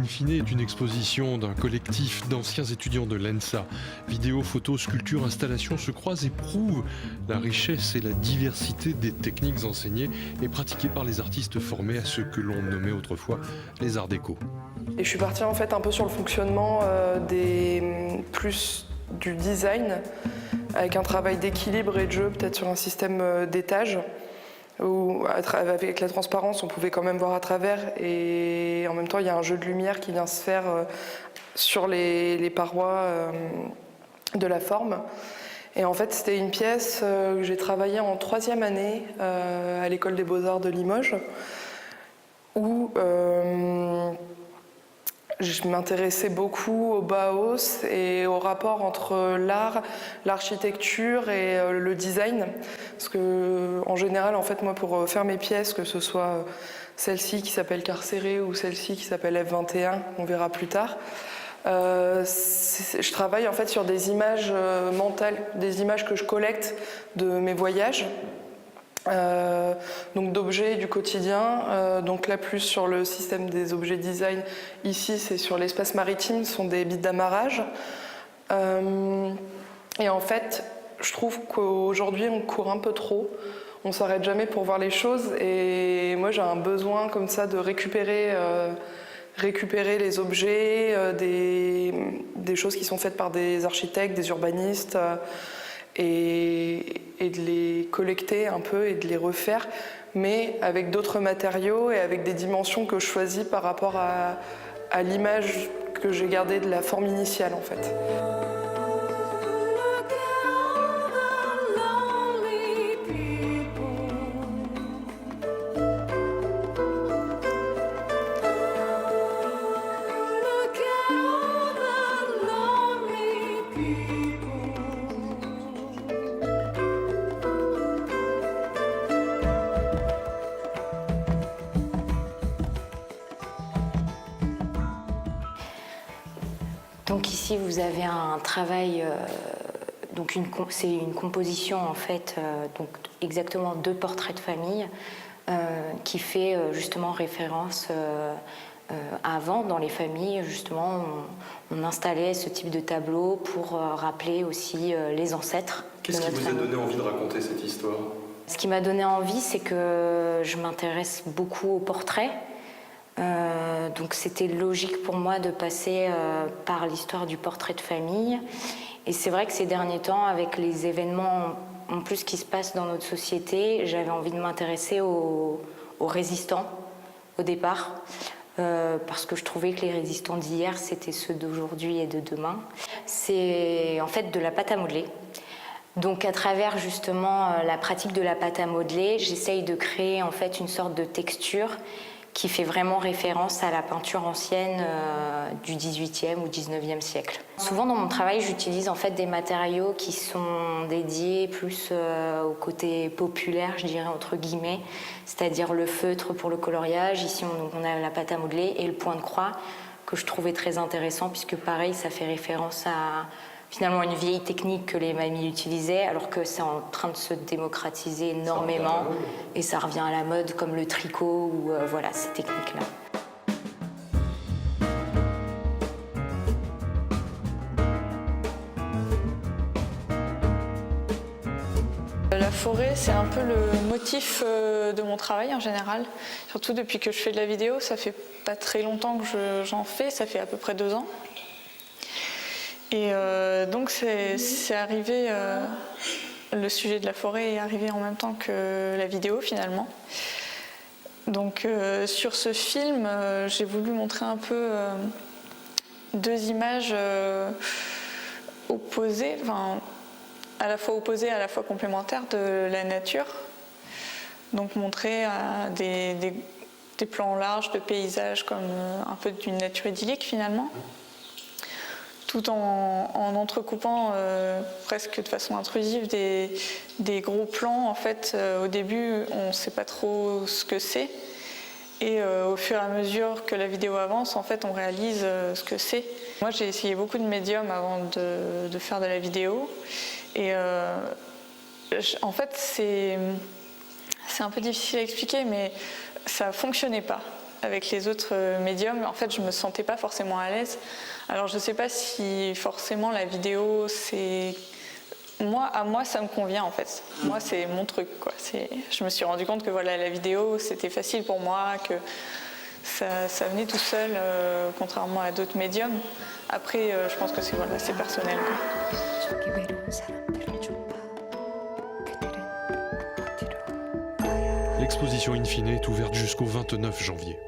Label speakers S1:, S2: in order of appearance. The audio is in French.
S1: Infine est une exposition d'un collectif d'anciens étudiants de l'ENSA. Vidéos, photos, sculptures, installations se croisent et prouvent la richesse et la diversité des techniques enseignées et pratiquées par les artistes formés à ce que l'on nommait autrefois les arts déco.
S2: Et je suis partie en fait un peu sur le fonctionnement plus du design, avec un travail d'équilibre et de jeu, peut-être sur un système d'étages, où avec la transparence on pouvait quand même voir à travers, et en même temps il y a un jeu de lumière qui vient se faire sur les parois de la forme. Et en fait c'était une pièce que j'ai travaillée en 3e année à l'école des Beaux-Arts de Limoges, où je m'intéressais beaucoup au Bauhaus et au rapport entre l'art, l'architecture et le design. Parce que, en général, en fait, moi, pour faire mes pièces, que ce soit celle-ci qui s'appelle Carcéré ou celle-ci qui s'appelle F21, on verra plus tard, je travaille en fait sur des images mentales, des images que je collecte de mes voyages. Donc d'objets du quotidien, donc là plus sur le système des objets design, ici c'est sur l'espace maritime, ce sont des bits d'amarrage. Et en fait, je trouve qu'aujourd'hui on court un peu trop, on s'arrête jamais pour voir les choses, et moi j'ai un besoin comme ça de récupérer les objets, des choses qui sont faites par des architectes, des urbanistes, et de les collecter un peu et de les refaire, mais avec d'autres matériaux et avec des dimensions que je choisis par rapport à l'image que j'ai gardée de la forme initiale en fait.
S3: Donc ici vous avez un travail, c'est une composition en fait, donc exactement 2 portraits de famille qui fait justement référence avant dans les familles justement on installait ce type de tableau pour rappeler aussi les ancêtres.
S1: Qu'est-ce qui vous a donné envie de raconter cette histoire ?
S3: Ce qui m'a donné envie, c'est que je m'intéresse beaucoup aux portraits. Donc c'était logique pour moi de passer par l'histoire du portrait de famille. Et c'est vrai que ces derniers temps, avec les événements en plus qui se passent dans notre société, j'avais envie de m'intéresser aux résistants au départ, parce que je trouvais que les résistants d'hier, c'était ceux d'aujourd'hui et de demain. C'est en fait de la pâte à modeler. Donc à travers justement la pratique de la pâte à modeler, j'essaye de créer en fait une sorte de texture qui fait vraiment référence à la peinture ancienne du XVIIIe ou XIXe siècle. Souvent dans mon travail, j'utilise en fait des matériaux qui sont dédiés plus au côté populaire, je dirais entre guillemets, c'est-à-dire le feutre pour le coloriage. Ici, on a la pâte à modeler et le point de croix que je trouvais très intéressant puisque pareil, ça fait référence à finalement une vieille technique que les mamies utilisaient alors que c'est en train de se démocratiser énormément et ça revient à la mode comme le tricot ou voilà ces techniques-là.
S4: La forêt, c'est un peu le motif de mon travail en général, surtout depuis que je fais de la vidéo. Ça fait pas très longtemps que j'en fais, ça fait à peu près 2 ans. Et donc c'est arrivé, le sujet de la forêt est arrivé en même temps que la vidéo finalement. Donc sur ce film, j'ai voulu montrer un peu 2 images opposées, enfin à la fois opposées, à la fois complémentaires de la nature. Donc montrer des plans larges de paysages comme un peu d'une nature idyllique finalement, tout en entrecoupant presque de façon intrusive des gros plans. En fait, au début, on ne sait pas trop ce que c'est. Et au fur et à mesure que la vidéo avance, en fait, on réalise ce que c'est. Moi, j'ai essayé beaucoup de médiums avant de faire de la vidéo. Et en fait, c'est un peu difficile à expliquer, mais ça ne fonctionnait pas. avec les autres médiums, en fait, je me sentais pas forcément à l'aise. Alors, je sais pas si forcément la vidéo, c'est... À moi, ça me convient, en fait. Moi, c'est mon truc, quoi. Je me suis rendu compte que voilà, la vidéo, c'était facile pour moi, que ça venait tout seul, contrairement à d'autres médiums. Après, je pense que c'est personnel, quoi.
S1: L'exposition In Fine est ouverte jusqu'au 29 janvier.